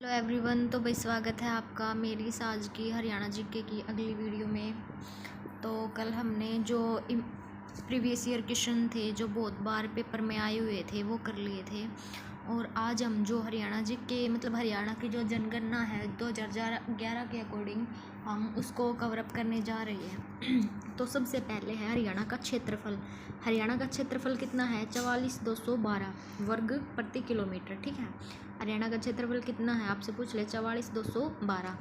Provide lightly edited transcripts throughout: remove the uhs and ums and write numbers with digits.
Hello everyone. तो भाई स्वागत है आपका मेरी आज की हरियाणा जीके की अगली वीडियो में। तो कल हमने जो प्रीवियस ईयर क्वेश्चन थे जो बहुत बार पेपर में आए हुए थे वो कर लिए थे, और आज हम जो हरियाणा जीके मतलब हरियाणा की जो जनगणना है 2011 के अकॉर्डिंग हम उसको कवर अप करने जा रहे हैं। तो सबसे पहले है हरियाणा का क्षेत्रफल। हरियाणा का क्षेत्रफल कितना है? 44,212 वर्ग प्रति किलोमीटर। ठीक है, हरियाणा का क्षेत्रफल कितना है आपसे पूछ ले, 44,212।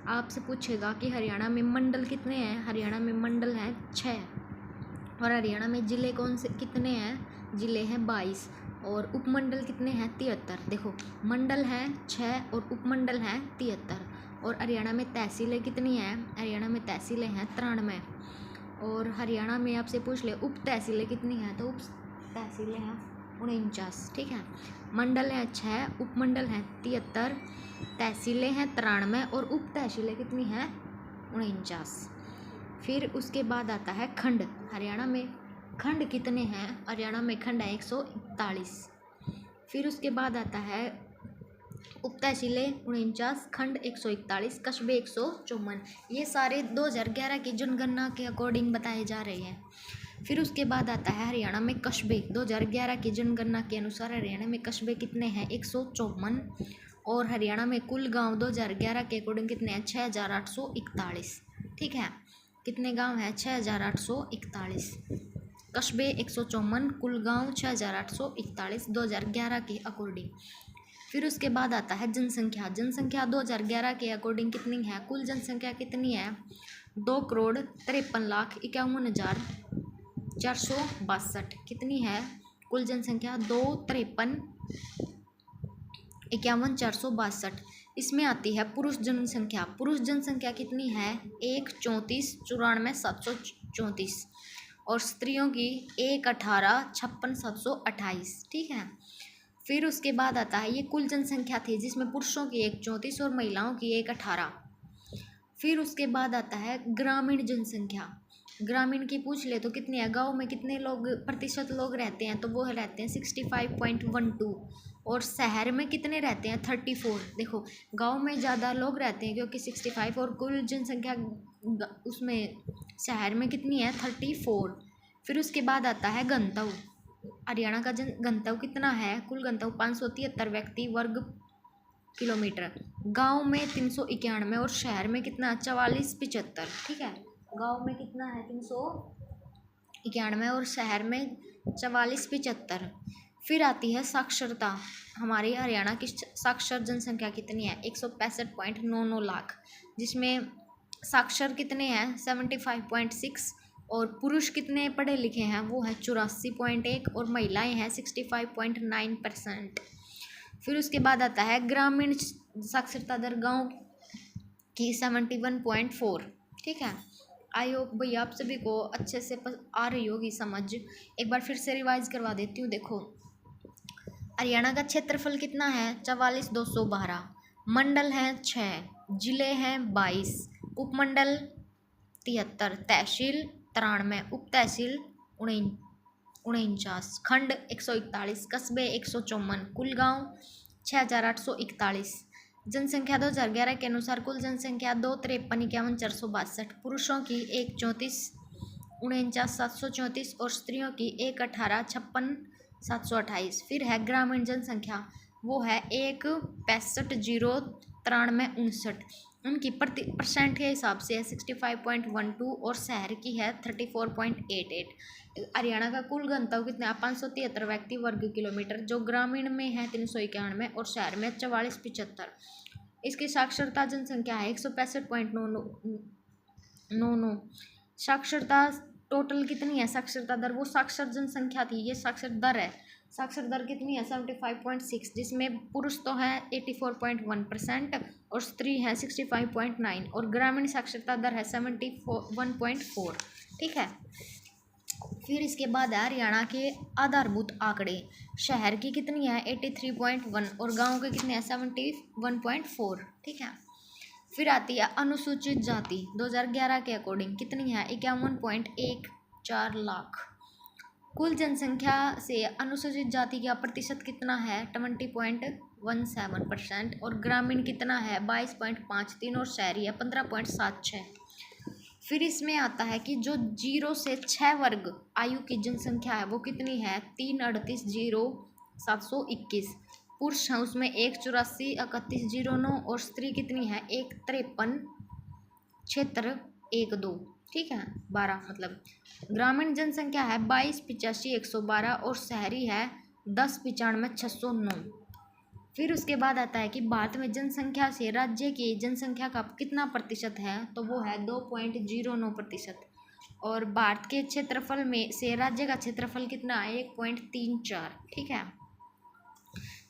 आपसे पूछेगा कि हरियाणा में मंडल कितने हैं? हरियाणा में मंडल है 6। और हरियाणा में ज़िले कौन से कितने हैं? ज़िले हैं 22। और उपमंडल कितने हैं? 73। देखो, मंडल है 6 और उपमंडल हैं 73। और हरियाणा में तहसीलें कितनी हैं? हरियाणा में तहसीलें हैं 93। और हरियाणा में आपसे पूछ ले उप तहसीलें कितनी हैं? तो उप तहसीलें हैं 49। ठीक है, मंडल है 6, उपमंडल हैं 73, तहसीलें हैं 93 और उप तहसीलें कितनी हैं? 49। फिर उसके बाद आता है खंड। हरियाणा में खंड कितने हैं? हरियाणा में खंड है 141। फिर उसके बाद आता है उप तहसीलें 49, खंड 141, कस्बे 154। ये सारे 2011 की जनगणना के अकॉर्डिंग बताए जा रहे हैं। फिर उसके बाद आता है हरियाणा में कस्बे। 2011 की जनगणना के अनुसार हरियाणा में कस्बे कितने हैं? 154। और हरियाणा में कुल गांव 2011 के अकॉर्डिंग कितने हैं? 6,841। ठीक है, कितने गांव हैं? 6,841। कस्बे 154, कुल गांव 6,841 2011 के अकॉर्डिंग। फिर उसके बाद आता है जनसंख्या। जनसंख्या 2011 के अकॉर्डिंग कितनी है? कुल जनसंख्या कितनी है? 2,53,51,462। कितनी है कुल जनसंख्या? 2,53,51,462। इसमें आती है पुरुष जनसंख्या। पुरुष जनसंख्या कितनी है? 1,34,94,734। और स्त्रियों की 1,18,56,728। ठीक है, फिर उसके बाद आता है ये कुल जनसंख्या थी जिसमें पुरुषों की 1,34 और महिलाओं की 1,18। फिर उसके बाद आता है ग्रामीण जनसंख्या। ग्रामीण की पूछ ले तो कितनी है? गांव में कितने लोग प्रतिशत लोग रहते हैं? तो वो रहते हैं 65.12। और शहर में कितने रहते हैं? 34। देखो, गांव में ज़्यादा लोग रहते हैं क्योंकि 65, और कुल जनसंख्या उसमें शहर में कितनी है? 34। फिर उसके बाद आता है गंतव्य। हरियाणा का गंतव्य कितना है? कुल गंतव्य 573 व्यक्ति वर्ग किलोमीटर। गांव में 391 और शहर में कितना? 4475। ठीक है, गांव में कितना है? 391 और शहर में 4475। फिर आती है साक्षरता। हमारी हरियाणा की साक्षर जनसंख्या कितनी है? 165.99 लाख, जिसमें साक्षर कितने हैं? 75.6। और पुरुष कितने पढ़े लिखे हैं? वो है 84.1 और महिलाएं हैं 65.9%। फिर उसके बाद आता है ग्रामीण साक्षरता दर गांव की 71.4। ठीक है, आई होप भैया आप सभी को अच्छे से आ रही होगी समझ। एक बार फिर से रिवाइज करवा देती हूँ। देखो, हरियाणा का क्षेत्रफल कितना है? 44,212। मंडल हैं 6, जिले हैं 22, उपमंडल 73, तहसील 93, उप तहसील 49, खंड 141, कस्बे 154, कुल गांव 6,841। जनसंख्या 2011 के अनुसार कुल जनसंख्या 2,53,51,462। पुरुषों की 1,34,49,734 और स्त्रियों की 1,18,56,728। फिर है ग्रामीण जनसंख्या, वो है 1,65,093,59। उनकी परसेंट के हिसाब से है 65.12 और शहर की है 34.88। हरियाणा का कुल घनत्व कितना है? 573 व्यक्ति वर्ग किलोमीटर, जो ग्रामीण में है 391 और शहर में 4475। इसकी साक्षरता जनसंख्या है 165.99। साक्षरता टोटल कितनी है? साक्षरता दर, वो साक्षर जनसंख्या थी, ये साक्षर दर है। साक्षर दर कितनी है? 75.6, जिसमें पुरुष तो है 84.1% और स्त्री है 65.9 और ग्रामीण साक्षरता दर है 71.4। ठीक है, फिर इसके बाद है हरियाणा के आधारभूत आंकड़े। शहर की कितनी है? 83.1 और गांव के कितने हैं? 71.4। ठीक है, फिर आती है अनुसूचित जाति। 2011 के अकॉर्डिंग कितनी है? 51.14 लाख। कुल जनसंख्या से अनुसूचित जाति का प्रतिशत कितना है? 17% और ग्रामीण कितना है 22.53 और शहरी है 15.76। फिर इसमें आता है कि जो 0 से 6 वर्ग आयु की जनसंख्या है वो कितनी है 338,0721। पुरुष हैं उसमें 184,3109 और स्त्री कितनी है 153,7612। ठीक है 12 मतलब। ग्रामीण जनसंख्या है 22,85,112 और शहरी है 10,95,609। फिर उसके बाद आता है कि भारत में जनसंख्या से राज्य की जनसंख्या का कितना प्रतिशत है तो वो है 2.09%। और भारत के क्षेत्रफल में से राज्य का क्षेत्रफल कितना है 1.34। ठीक है।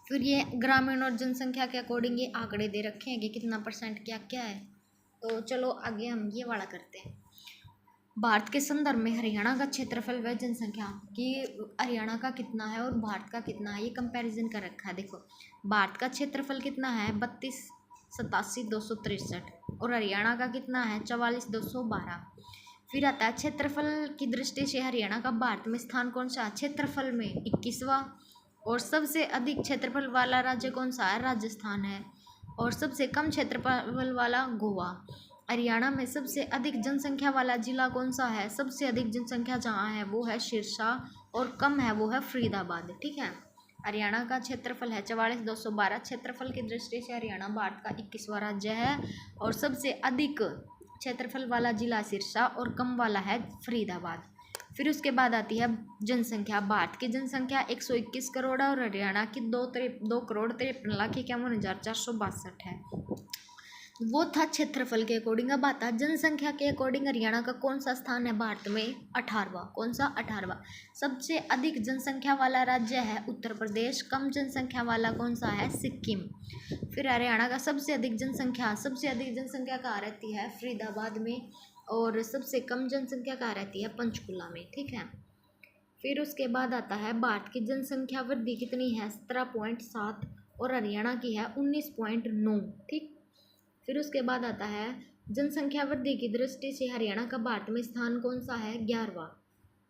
फिर ये ग्रामीण और जनसंख्या के अकॉर्डिंग ये आंकड़े दे रखे हैं कि कितना परसेंट क्या क्या है। तो चलो आगे हम ये वाला करते हैं। भारत के संदर्भ में हरियाणा का क्षेत्रफल व जनसंख्या कि हरियाणा का कितना है और भारत का कितना है ये कंपैरिजन कर रखा है। देखो भारत का क्षेत्रफल कितना है 32,87,263 और हरियाणा का कितना है 44,212। फिर आता है क्षेत्रफल की दृष्टि से हरियाणा का भारत में स्थान कौन सा है क्षेत्रफल में 21वां। और सबसे अधिक क्षेत्रफल वाला राज्य कौन सा है राजस्थान है। और सबसे कम क्षेत्रफल वाला गोवा। हरियाणा में सबसे अधिक जनसंख्या वाला जिला कौन सा है सबसे अधिक जनसंख्या जहाँ है वो है सिरसा और कम है वो है फरीदाबाद। ठीक है। हरियाणा का क्षेत्रफल है 44,212। क्षेत्रफल की दृष्टि से हरियाणा भारत का 21वां राज्य है और सबसे अधिक क्षेत्रफल वाला जिला सिरसा और कम वाला है फरीदाबाद। फिर उसके बाद आती है जनसंख्या। भारत की जनसंख्या 121 करोड़ है और हरियाणा की 2,53,51,462 है। वो था क्षेत्रफल के अकॉर्डिंग। अब आता है जनसंख्या के अकॉर्डिंग हरियाणा का कौन सा स्थान है भारत में 18वां। कौन सा 18वां। सबसे अधिक जनसंख्या वाला राज्य है उत्तर प्रदेश। कम जनसंख्या वाला कौन सा है सिक्किम। फिर हरियाणा का सबसे अधिक जनसंख्या कहाँ रहती है फरीदाबाद में और सबसे कम जनसंख्या कहाँ रहती है पंचकुला में। ठीक है। फिर उसके बाद आता है भारत की जनसंख्या वृद्धि कितनी है 17.7 और हरियाणा की है 19.9। ठीक। फिर उसके बाद आता है जनसंख्या वृद्धि की दृष्टि से हरियाणा का भारत में स्थान कौन सा है 11वां।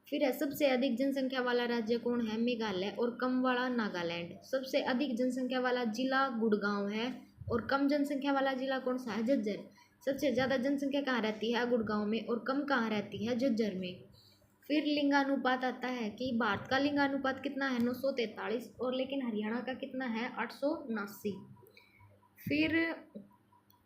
फिर है सबसे अधिक जनसंख्या वाला राज्य कौन है मेघालय और कम वाला नागालैंड। सबसे अधिक जनसंख्या वाला जिला गुड़गांव है और कम जनसंख्या वाला जिला कौन सा है झज्जर। सबसे ज़्यादा जनसंख्या कहाँ रहती है गुड़गांव में और कम कहाँ रहती है झज्जर में। फिर लिंगानुपात आता है कि भारत का लिंगानुपात कितना है 943 और लेकिन हरियाणा का कितना है 879। फिर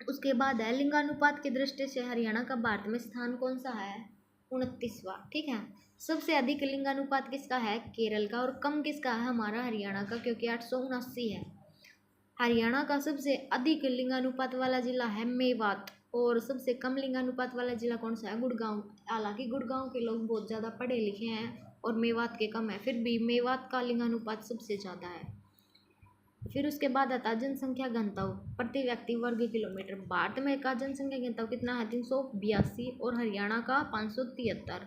उसके बाद है लिंगानुपात की दृष्टि से हरियाणा का भारत में स्थान कौन सा है 29वां। ठीक है। सबसे अधिक लिंगानुपात किसका है केरल का और कम किसका है हमारा हरियाणा का क्योंकि 879 है। हरियाणा का सबसे अधिक लिंगानुपात वाला जिला है मेवात और सबसे कम लिंगानुपात वाला जिला कौन सा है गुड़गांव। हालांकि गुड़गांव के लोग बहुत ज़्यादा पढ़े लिखे हैं और मेवात के कम है फिर भी मेवात का लिंगानुपात सबसे ज़्यादा है। फिर उसके बाद आता है जनसंख्या घनत्व प्रति व्यक्ति वर्ग किलोमीटर। भारत में का जनसंख्या घनत्व कितना है 382 और हरियाणा का 573।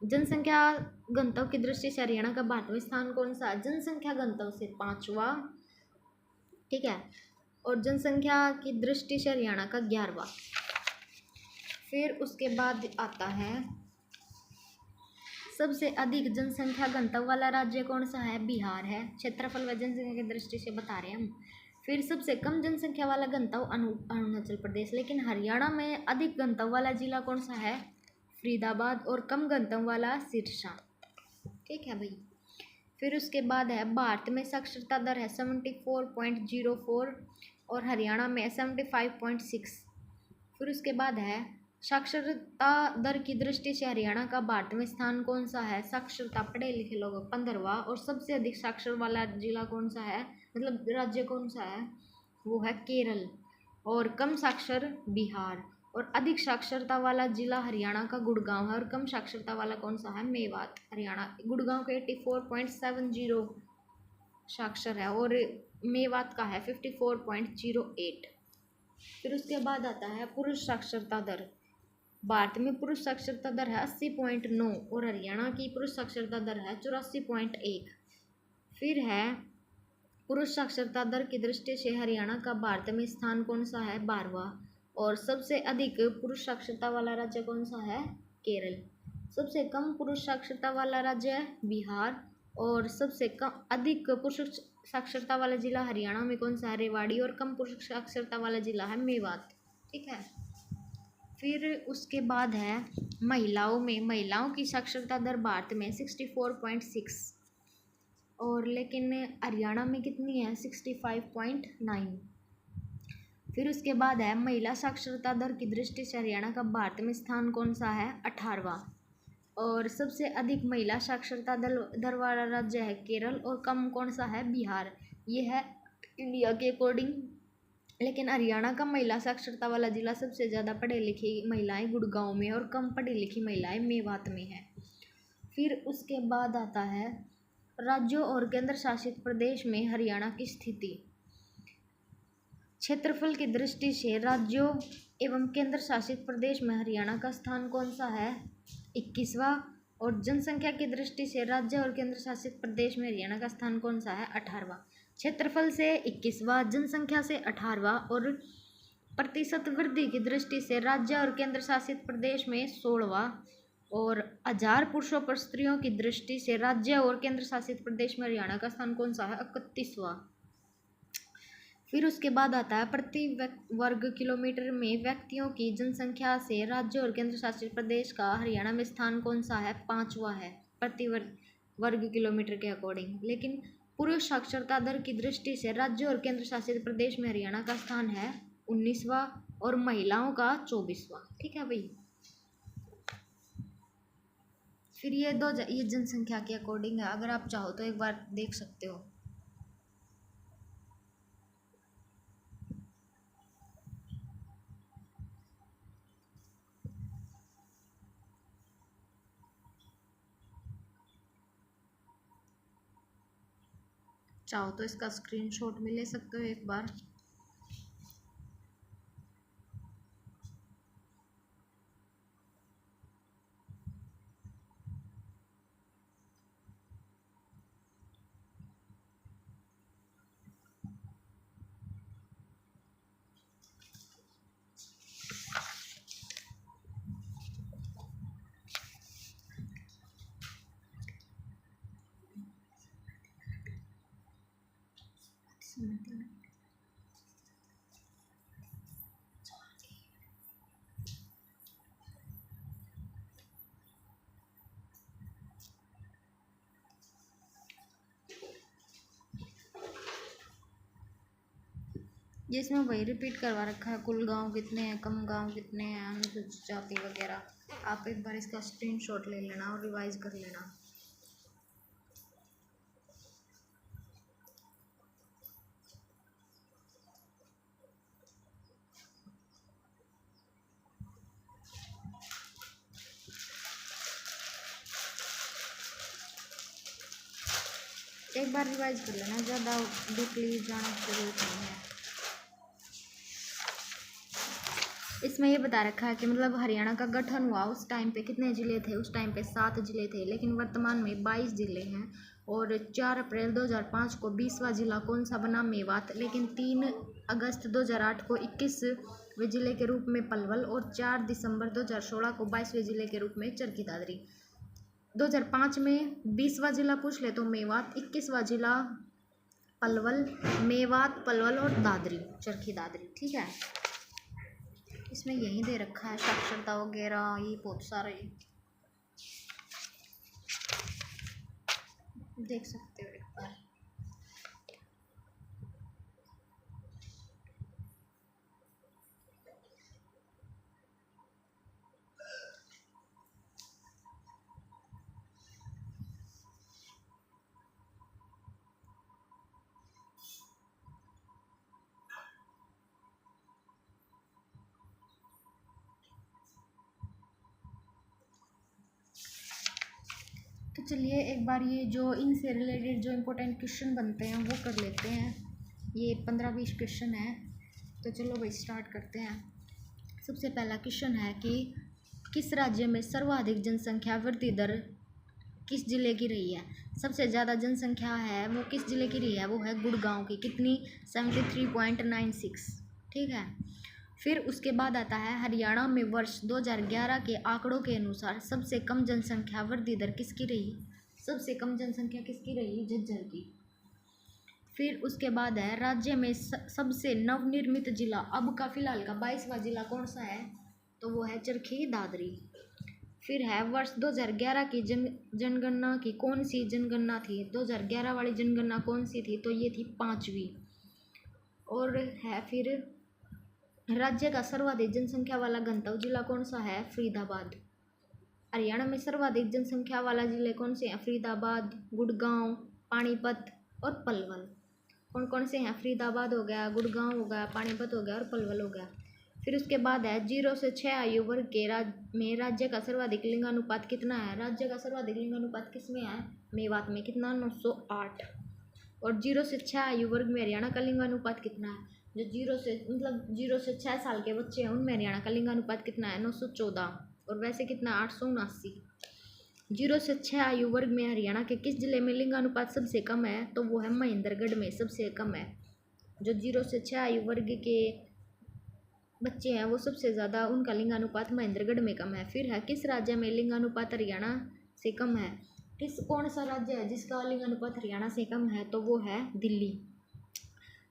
जनसंख्या घनत्व की दृष्टि से हरियाणा का भारत में स्थान कौन सा है जनसंख्या घनत्व से 5वां। ठीक है। और जनसंख्या की दृष्टि से हरियाणा का 11वां। फिर उसके बाद आता है सबसे अधिक जनसंख्या घनत्व वाला राज्य कौन सा है बिहार है। क्षेत्रफल व जनसंख्या की दृष्टि से बता रहे हैं हम। फिर सबसे कम जनसंख्या वाला घनत्व अरुणाचल प्रदेश लेकिन हरियाणा में अधिक घनत्व वाला जिला कौन सा है फरीदाबाद और कम घनत्व वाला सिरसा। ठीक है भाई। फिर उसके बाद है भारत में साक्षरता दर है 74.04 और हरियाणा में 75.6। फिर उसके बाद है साक्षरता दर की दृष्टि से हरियाणा का भारत में स्थान कौन सा है साक्षरता पढ़े लिखे लोग 15वां और सबसे अधिक साक्षर वाला जिला कौन सा है मतलब राज्य कौन सा है वो है केरल और कम साक्षर बिहार और अधिक साक्षरता वाला जिला हरियाणा का गुड़गांव है और कम साक्षरता वाला कौन सा है मेवात। हरियाणा गुड़गांव के 84.70 साक्षर है और मेवात का है 54.08। फिर उसके बाद आता है पुरुष साक्षरता दर। भारत में पुरुष साक्षरता दर है 80.9 और हरियाणा की पुरुष साक्षरता दर है 84.1। फिर है पुरुष साक्षरता दर की दृष्टि से हरियाणा का भारत में स्थान कौन सा है 12वां और सबसे अधिक पुरुष साक्षरता वाला राज्य कौन सा है केरल। सबसे कम पुरुष साक्षरता वाला राज्य है बिहार और सबसे कम अधिक पुरुष साक्षरता वाला जिला हरियाणा में कौन सा है? रेवाड़ी। और कम पुरुष साक्षरता वाला जिला है मेवात। ठीक है। फिर उसके बाद है महिलाओं में, महिलाओं की साक्षरता दर भारत में 64.6 और लेकिन हरियाणा में कितनी है? 65.9। फिर उसके बाद है महिला साक्षरता दर की दृष्टि से हरियाणा का भारत में स्थान कौन सा है? 18वां। और सबसे अधिक महिला साक्षरता दर वाला राज्य है केरल और कम कौन सा है? बिहार। ये है इंडिया के अकॉर्डिंग। लेकिन हरियाणा का महिला साक्षरता वाला जिला सबसे ज़्यादा पढ़े लिखी महिलाएं गुड़गांव में और कम पढ़ी लिखी महिलाएं मेवात में है। फिर उसके बाद आता है राज्यों और केंद्र शासित प्रदेश में हरियाणा की स्थिति। क्षेत्रफल की दृष्टि से राज्यों एवं केंद्र शासित प्रदेश में हरियाणा का स्थान कौन सा है? 21वां। और जनसंख्या की दृष्टि से राज्य और केंद्र शासित प्रदेश में हरियाणा का स्थान कौन सा है? 18वां। क्षेत्रफल से 21वां, जनसंख्या से 18वां और प्रतिशत वृद्धि की दृष्टि से राज्य और केंद्र शासित प्रदेश में 16वां और 1000 पुरुषों पर स्त्रियों की दृष्टि से राज्य और केंद्र शासित प्रदेश में हरियाणा का स्थान कौन सा है? 31वां। फिर उसके बाद आता है प्रति वर्ग किलोमीटर में व्यक्तियों की जनसंख्या से राज्य और केंद्र शासित प्रदेश का हरियाणा में स्थान कौन सा है? 5वां है प्रति वर्ग किलोमीटर के अकॉर्डिंग। लेकिन पुरुष साक्षरता दर की दृष्टि से राज्य और केंद्र शासित प्रदेश में हरियाणा का स्थान है 19वां और महिलाओं का 24वां। ठीक है भाई। फिर ये जनसंख्या के अकॉर्डिंग है, अगर आप चाहो तो एक बार देख सकते हो। चाहो तो इसका स्क्रीनशॉट भी ले सकते हो एक बार। ये इसमें वही रिपीट करवा रखा है, कुल गांव कितने हैं, कम गांव कितने हैं, अनुसूचित जाति वगैरह। आप एक बार इसका स्क्रीनशॉट ले लेना और रिवाइज कर लेना। एक बार रिवाइज कर लेना, ज़्यादा डीपली जाने की जरूरत नहीं है। इसमें ये बता रखा है कि मतलब हरियाणा का गठन हुआ उस टाइम पे कितने ज़िले थे? उस टाइम पे 7 ज़िले थे, लेकिन वर्तमान में 22 ज़िले हैं। और 4 अप्रैल 2005 को 20वां ज़िला कौन सा बना? मेवात। लेकिन 3 अगस्त 2008 को 21वें ज़िले के रूप में पलवल और 4 दिसंबर 2016 को 22वें ज़िले के रूप में चरखी दादरी। 2005 में 20वां ज़िला पूछ ले तो मेवात, 21वां ज़िला पलवल, मेवात, पलवल और दादरी, चरखी दादरी। ठीक है। इसमें यही दे रखा है साक्षरता वगैरह, ये बहुत सारे देख सकते हो एक बार। तो चलिए एक बार ये जो इनसे रिलेटेड जो इम्पोर्टेंट क्वेश्चन बनते हैं वो कर लेते हैं। ये 15-20 क्वेश्चन है, तो चलो भाई स्टार्ट करते हैं। सबसे पहला क्वेश्चन है कि किस राज्य में सर्वाधिक जनसंख्या वृद्धि दर किस जिले की रही है? सबसे ज़्यादा जनसंख्या है वो किस जिले की रही है? वो है गुड़गांव की। कितनी? 73.96। ठीक है। फिर उसके बाद आता है हरियाणा में वर्ष 2011 के आंकड़ों के अनुसार सबसे कम जनसंख्या वृद्धि दर किसकी रही? सबसे कम जनसंख्या किसकी रही? झज्जर की। फिर उसके बाद है राज्य में सबसे नवनिर्मित जिला अब का फिलहाल का 22वां जिला कौन सा है, तो वो है चरखी दादरी। फिर है वर्ष 2011 की जनगणना की कौन सी जनगणना थी, 2011 वाली जनगणना कौन सी थी, तो ये थी 5वीं। और है फिर राज्य का सर्वाधिक जनसंख्या वाला गंतव्य जिला कौन सा है, फरीदाबाद। हरियाणा में सर्वाधिक जनसंख्या वाला जिले कौन से हैं, फरीदाबाद, गुड़गांव, पानीपत और पलवल। कौन कौन से हैं, फरीदाबाद हो गया, गुड़गांव हो गया, पानीपत हो गया और पलवल हो गया। फिर उसके बाद है 0 से 6 आयु वर्ग के राज्य का सर्वाधिक लिंगानुपात कितना है, राज्य का सर्वाधिक लिंगानुपात किस में है, मेवात में। कितना, 908। और 0 से 6 आयु वर्ग में हरियाणा का लिंगानुपात कितना है, जो 0 से 6 साल के बच्चे हैं उनमें हरियाणा का लिंगानुपात कितना है, 914। और वैसे कितना, 879। 0 से 6 आयु वर्ग में हरियाणा के किस जिले में लिंगानुपात सबसे कम है, तो वो है महेंद्रगढ़ में सबसे कम है। जो 0 से 6 आयु वर्ग के बच्चे हैं वो सबसे ज़्यादा उनका लिंगानुपात महेंद्रगढ़ में कम है। फिर है किस राज्य में लिंगानुपात हरियाणा से कम है, कौन सा राज्य है जिसका लिंगानुपात हरियाणा से कम है, तो वो है दिल्ली।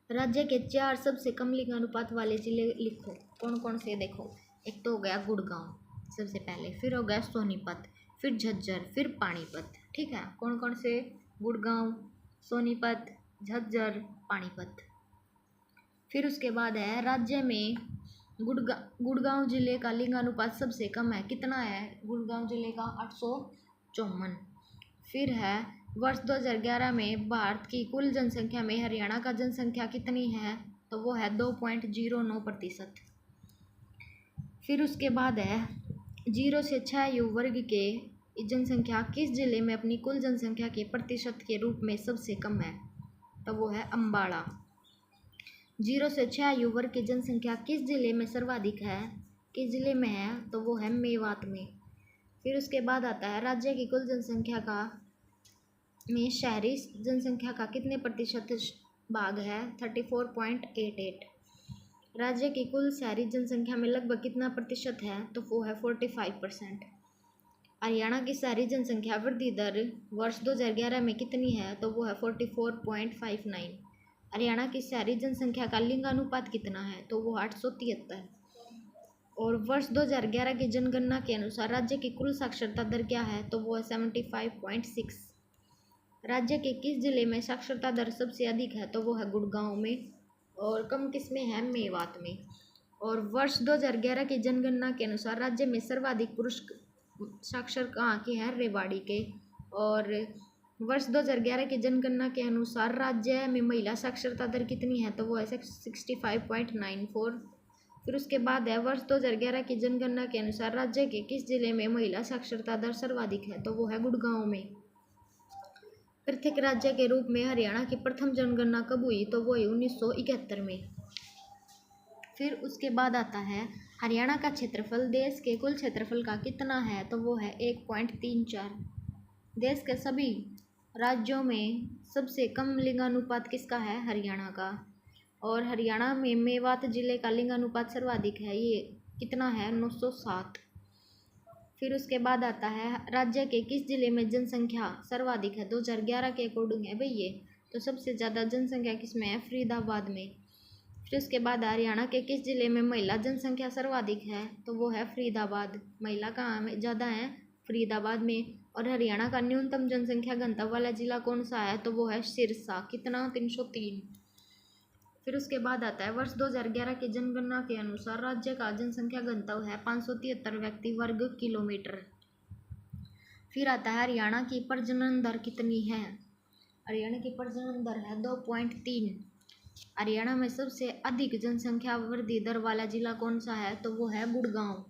राज्य के 4 सबसे कम लिंगानुपात वाले जिले लिखो, कौन कौन से, देखो। एक तो हो गया गुड़गांव सबसे पहले, फिर हो गया सोनीपत, फिर झज्जर, फिर पानीपत। ठीक है, कौन कौन से, गुड़गांव, सोनीपत, झज्जर, पानीपत। फिर उसके बाद है राज्य में गुड़गांव जिले का लिंगानुपात सबसे कम है, कितना है, गुड़गांव जिले का 854। फिर है वर्ष 2011 में भारत की कुल जनसंख्या में हरियाणा का जनसंख्या कितनी है, तो वो है 2.09%। फिर उसके बाद है 0 से 6 आयु वर्ग के जनसंख्या किस जिले में अपनी कुल जनसंख्या के प्रतिशत के रूप में सबसे कम है, तो वो है अम्बाड़ा। 0 से 6 आयु वर्ग की जनसंख्या किस जिले में सर्वाधिक है, किस जिले में है, तो वो है मेवात में। फिर उसके बाद आता है राज्य की कुल जनसंख्या का में शहरी जनसंख्या का कितने प्रतिशत भाग है, 34.88। राज्य की कुल शहरी जनसंख्या में लगभग कितना प्रतिशत है, तो वो है 45%। हरियाणा की शहरी जनसंख्या वृद्धि दर वर्ष 2011 में कितनी है, तो वो है 44.59। हरियाणा की शहरी जनसंख्या का लिंगानुपात कितना है, तो वो 873। और वर्ष 2011 की जनगणना के अनुसार राज्य की कुल साक्षरता दर क्या है, तो वो है 75.6। राज्य के किस जिले में साक्षरता दर सबसे अधिक है, तो वो है गुड़गांव में, और कम किस में है, मेवात में। और वर्ष 2011 की जनगणना के अनुसार राज्य में सर्वाधिक पुरुष साक्षर कहाँ के हैं, रेवाड़ी के। और वर्ष 2011 की जनगणना के अनुसार राज्य में महिला साक्षरता दर कितनी है, तो वो है 65.94। फिर उसके बाद है वर्ष 2011 की जनगणना के अनुसार राज्य के किस जिले में महिला साक्षरता दर सर्वाधिक है, तो वो है गुड़गांव में। पृथक राज्य के रूप में हरियाणा की प्रथम जनगणना कब हुई, तो वो 1971 में। फिर उसके बाद आता है हरियाणा का क्षेत्रफल देश के कुल क्षेत्रफल का कितना है, तो वो है 1.34। देश के सभी राज्यों में सबसे कम लिंगानुपात किसका है, हरियाणा का। और हरियाणा में मेवात जिले का लिंगानुपात सर्वाधिक है, ये कितना है, 907। फिर उसके बाद आता है राज्य के किस जिले में जनसंख्या सर्वाधिक है, 2011 के अकॉर्डिंग है भाई ये, तो सबसे ज़्यादा जनसंख्या किस में है, फरीदाबाद में। फिर उसके बाद हरियाणा के किस जिले में महिला जनसंख्या सर्वाधिक है, तो वो है फरीदाबाद। महिला कहाँ में ज़्यादा है, फरीदाबाद में। और हरियाणा का न्यूनतम जनसंख्या घनत्व वाला जिला कौन सा है, तो वो है सिरसा, कितना, 303। फिर उसके बाद आता है वर्ष 2011 की जनगणना के अनुसार राज्य का जनसंख्या घनत्व है 573 व्यक्ति वर्ग किलोमीटर। फिर आता है हरियाणा की प्रजनन दर कितनी है, हरियाणा की प्रजनन दर है 2.3। हरियाणा में सबसे अधिक जनसंख्या वृद्धि दर वाला जिला कौन सा है, तो वो है गुड़गांव।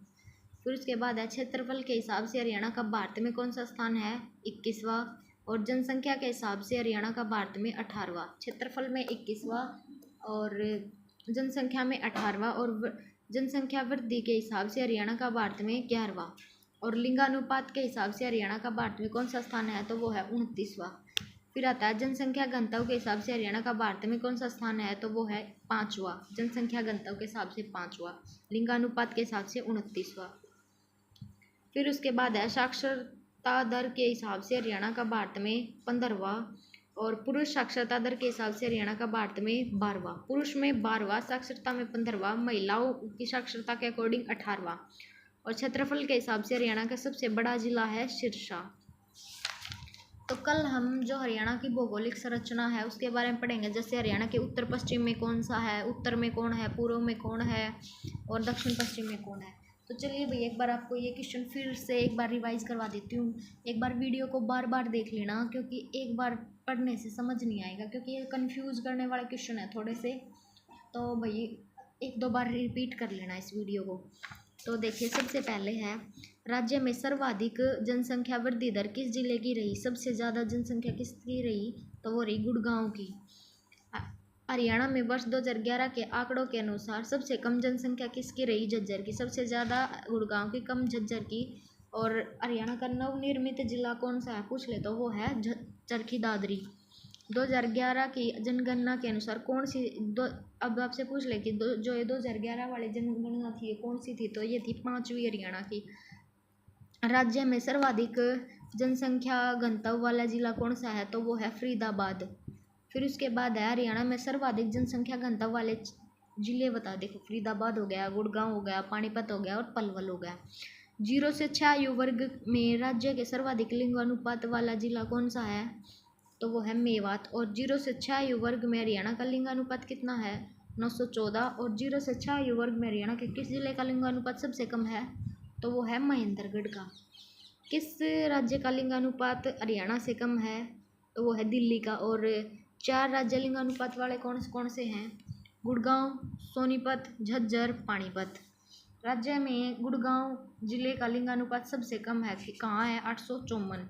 फिर उसके बाद है क्षेत्रफल के हिसाब से हरियाणा का भारत में कौन सा स्थान है, 21वां। और जनसंख्या के हिसाब से हरियाणा का भारत में 18वां। क्षेत्रफल में 21वां और जनसंख्या में 18वां। और जनसंख्या वृद्धि के हिसाब से हरियाणा का भारत में 11वां। और लिंगानुपात के हिसाब से हरियाणा का भारत में कौन सा स्थान है, तो वो है 29वां। फिर आता है जनसंख्या घनत्व के हिसाब से हरियाणा का भारत में कौन सा स्थान है, तो वो है 5वां। जनसंख्या घनत्व के हिसाब से 5वां, लिंगानुपात के हिसाब से 29वां। फिर उसके बाद है साक्षरता दर के हिसाब से हरियाणा का भारत में 15वां। और पुरुष साक्षरता दर के हिसाब से हरियाणा का भारत में 12वां, पुरुष में 12वां, साक्षरता में 15वां, महिलाओं की साक्षरता के अकॉर्डिंग 18वां। और क्षेत्रफल के हिसाब से हरियाणा का सबसे बड़ा जिला है सिरसा। तो कल हम जो हरियाणा की भौगोलिक संरचना है उसके बारे में पढ़ेंगे, जैसे हरियाणा के उत्तर पश्चिम में कौन सा है, उत्तर में कौन है, पूर्व में कौन है और दक्षिण पश्चिम में कौन है। तो चलिए भाई एक बार आपको ये क्वेश्चन फिर से एक बार रिवाइज करवा देती हूँ। एक बार वीडियो को बार बार देख लेना, क्योंकि एक बार पढ़ने से समझ नहीं आएगा, क्योंकि ये कन्फ्यूज़ करने वाले क्वेश्चन है थोड़े से। तो भाई एक दो बार रिपीट कर लेना इस वीडियो को। तो देखिए सबसे पहले है, राज्य में सर्वाधिक जनसंख्या वृद्धि दर किस जिले की रही, सबसे ज़्यादा जनसंख्या किसकी रही, तो वो रही गुड़गांव की। हरियाणा में वर्ष 2011 के आंकड़ों के अनुसार सबसे कम जनसंख्या किसकी रही, झज्जर की, सबसे ज़्यादा गुड़गांव की, कम झज्जर की। और हरियाणा का नवनिर्मित जिला कौन सा है पूछ ले तो वो है चरखी दादरी। 2011 की जनगणना के अनुसार कौन सी अब आपसे पूछ ले कि जो ये 2011 वाली जनगणना थी ये कौन सी थी, तो ये थी 5वीं हरियाणा की। राज्य में सर्वाधिक जनसंख्या घनत्व वाला जिला कौन सा है, तो वो है फरीदाबाद। फिर उसके बाद है, हरियाणा में सर्वाधिक जनसंख्या घनत्व वाले जिले बता। देखो फरीदाबाद हो गया, गुड़गांव हो गया, पानीपत हो गया और पलवल हो गया। 0 से 6 आयु वर्ग में राज्य के सर्वाधिक लिंगानुपात वाला जिला कौन सा है, तो वो है मेवात। और 0 से 6 आयु वर्ग में हरियाणा का लिंगानुपात कितना है, 914। और 0 से 6 आयु वर्ग में हरियाणा के किस जिले का लिंगानुपात सबसे कम है, तो वो है महेंद्रगढ़ का। किस राज्य का लिंगानुपात हरियाणा से कम है, तो वो है दिल्ली का। और 4 राज्य लिंगानुपात वाले कौन से हैं, गुड़गांव, सोनीपत, झज्जर, पानीपत। राज्य में गुड़गांव जिले का लिंगानुपात सबसे कम है, कहाँ है, 854।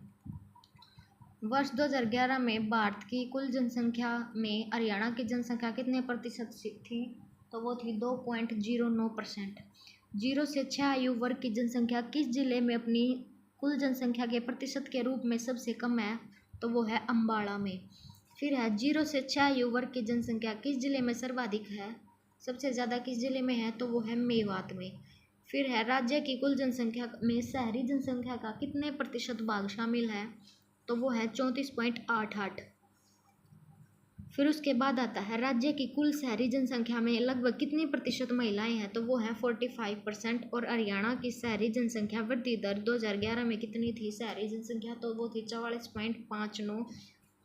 वर्ष 2011 में भारत की कुल जनसंख्या में हरियाणा की जनसंख्या कितने प्रतिशत थी, तो वो थी 2.09%। 0 से 6 आयु वर्ग की जनसंख्या किस जिले में अपनी कुल जनसंख्या के प्रतिशत के रूप में सबसे कम है, तो वो है अम्बाड़ा में। फिर है, 0 से 6 आयु वर्ग की जनसंख्या किस जिले में सर्वाधिक है, सबसे ज़्यादा किस जिले में है, तो वो है मेवात में। फिर है, राज्य की कुल जनसंख्या में शहरी जनसंख्या का कितने प्रतिशत भाग शामिल है, तो वो है 34.88। फिर उसके बाद आता है, राज्य की कुल शहरी जनसंख्या में लगभग कितनी प्रतिशत महिलाएं हैं, तो वो है 45%। और हरियाणा की शहरी जनसंख्या वृद्धि दर 2011 में कितनी थी शहरी जनसंख्या, तो वो थी 44.59।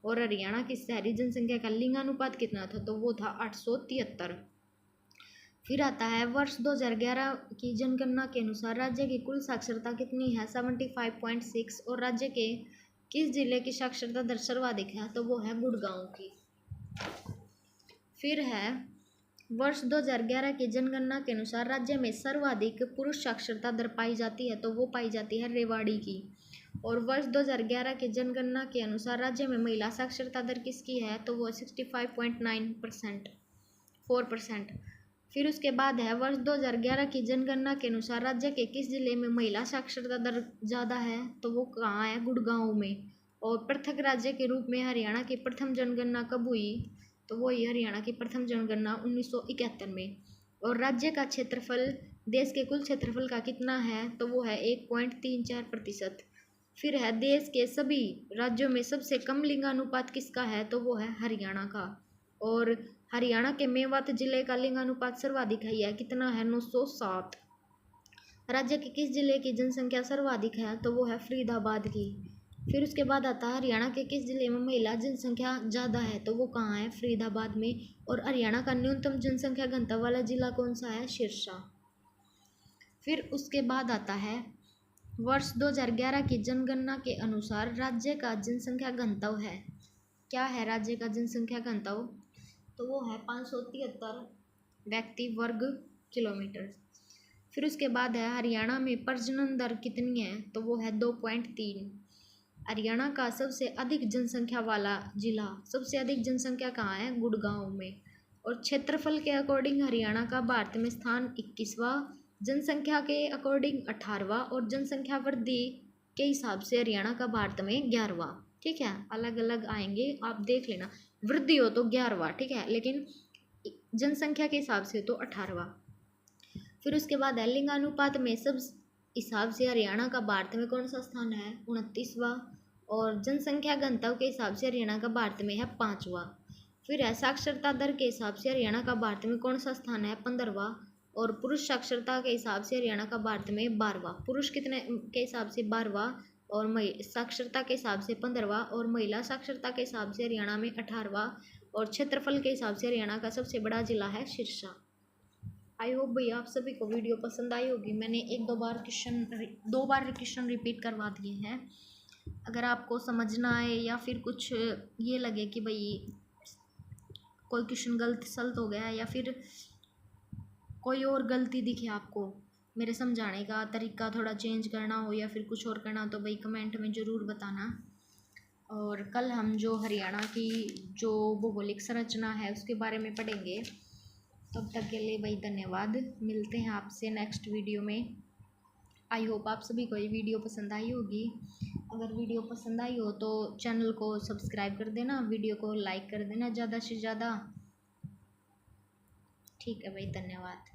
और हरियाणा की शहरी जनसंख्या का लिंगानुपात कितना था, तो वो था 873। फिर आता है, वर्ष 2011 की जनगणना के अनुसार राज्य की कुल साक्षरता कितनी है, 75.6। और राज्य के किस जिले की साक्षरता दर सर्वाधिक है, तो वो है गुड़गांव की। फिर है, वर्ष 2011 की जनगणना के अनुसार राज्य में सर्वाधिक पुरुष साक्षरता दर पाई जाती है, तो वो पाई जाती है रेवाड़ी की। और वर्ष 2011 की जनगणना के अनुसार राज्य में महिला साक्षरता दर किसकी है, तो वो 65.9%, 4%। फिर उसके बाद है, वर्ष 2011 की जनगणना के अनुसार राज्य के किस जिले में महिला साक्षरता दर ज़्यादा है, तो वो कहाँ है, गुड़गांव में। और पृथक राज्य के रूप में हरियाणा की प्रथम जनगणना कब हुई, तो वो ही हरियाणा की प्रथम जनगणना 1971 में। और राज्य का क्षेत्रफल देश के कुल क्षेत्रफल का कितना है, तो वो है 1.34%। फिर है, देश के सभी राज्यों में सबसे कम लिंगानुपात किसका है, तो वो है हरियाणा का। और हरियाणा के मेवात जिले का लिंगानुपात सर्वाधिक है, यह कितना है, 907। राज्य के किस जिले की जनसंख्या सर्वाधिक है, तो वो है फरीदाबाद की। फिर उसके बाद आता है, हरियाणा के किस जिले में महिला जनसंख्या ज़्यादा है, तो वो कहाँ है, फरीदाबाद में। और हरियाणा का न्यूनतम जनसंख्या घनत्व वाला जिला कौन सा है, सिरसा। फिर उसके बाद आता है, वर्ष 2011 की जनगणना के अनुसार राज्य का जनसंख्या घनत्व है, क्या है राज्य का जनसंख्या घनत्व, तो वो है 573 व्यक्ति वर्ग किलोमीटर। फिर उसके बाद है, हरियाणा में प्रजनन दर कितनी है, तो वो है 2.3। हरियाणा का सबसे अधिक जनसंख्या वाला जिला, सबसे अधिक जनसंख्या कहाँ है, गुड़गांव में। और क्षेत्रफल के अकॉर्डिंग हरियाणा का भारत में स्थान 21वां, जनसंख्या के अकॉर्डिंग 18वां और जनसंख्या वृद्धि के हिसाब से हरियाणा का भारत में 11वां। ठीक है, अलग अलग आएंगे, आप देख लेना, वृद्धि हो तो 11वां, ठीक है, लेकिन जनसंख्या के हिसाब से तो 18वां। फिर उसके बाद है, लिंगानुपात में सब हिसाब से हरियाणा का भारत में कौन सा स्थान है, 29वां। और जनसंख्या घनत्व के हिसाब से हरियाणा का भारत में है 5वां। फिर है साक्षरता दर के हिसाब से हरियाणा का भारत में कौन सा स्थान है? 15वां। और पुरुष साक्षरता के हिसाब से हरियाणा का भारत में 12वां। पुरुष कितने के हिसाब से 12वां और साक्षरता के हिसाब से 15वां, और महिला साक्षरता के हिसाब से हरियाणा में 18वां, और क्षेत्रफल के हिसाब से हरियाणा का सबसे बड़ा जिला है सिरसा। आई होप भैया आप सभी को वीडियो पसंद आई होगी। मैंने दो बार क्वेश्चन रिपीट करवा दिए हैं। अगर आपको समझना आए या फिर कुछ ये लगे कि भाई कोई क्वेश्चन गलत सलत हो गया, या फिर कोई और गलती दिखे आपको, मेरे समझाने का तरीका थोड़ा चेंज करना हो या फिर कुछ और करना, तो भाई कमेंट में ज़रूर बताना। और कल हम जो हरियाणा की जो भौगोलिक संरचना है उसके बारे में पढ़ेंगे। तब तक के लिए भाई धन्यवाद। मिलते हैं आपसे नेक्स्ट वीडियो में। आई होप आप सभी को ये वीडियो पसंद आई होगी। अगर वीडियो पसंद आई हो तो चैनल को सब्सक्राइब कर देना, वीडियो को लाइक कर देना ज़्यादा से ज़्यादा। ठीक है भाई, धन्यवाद।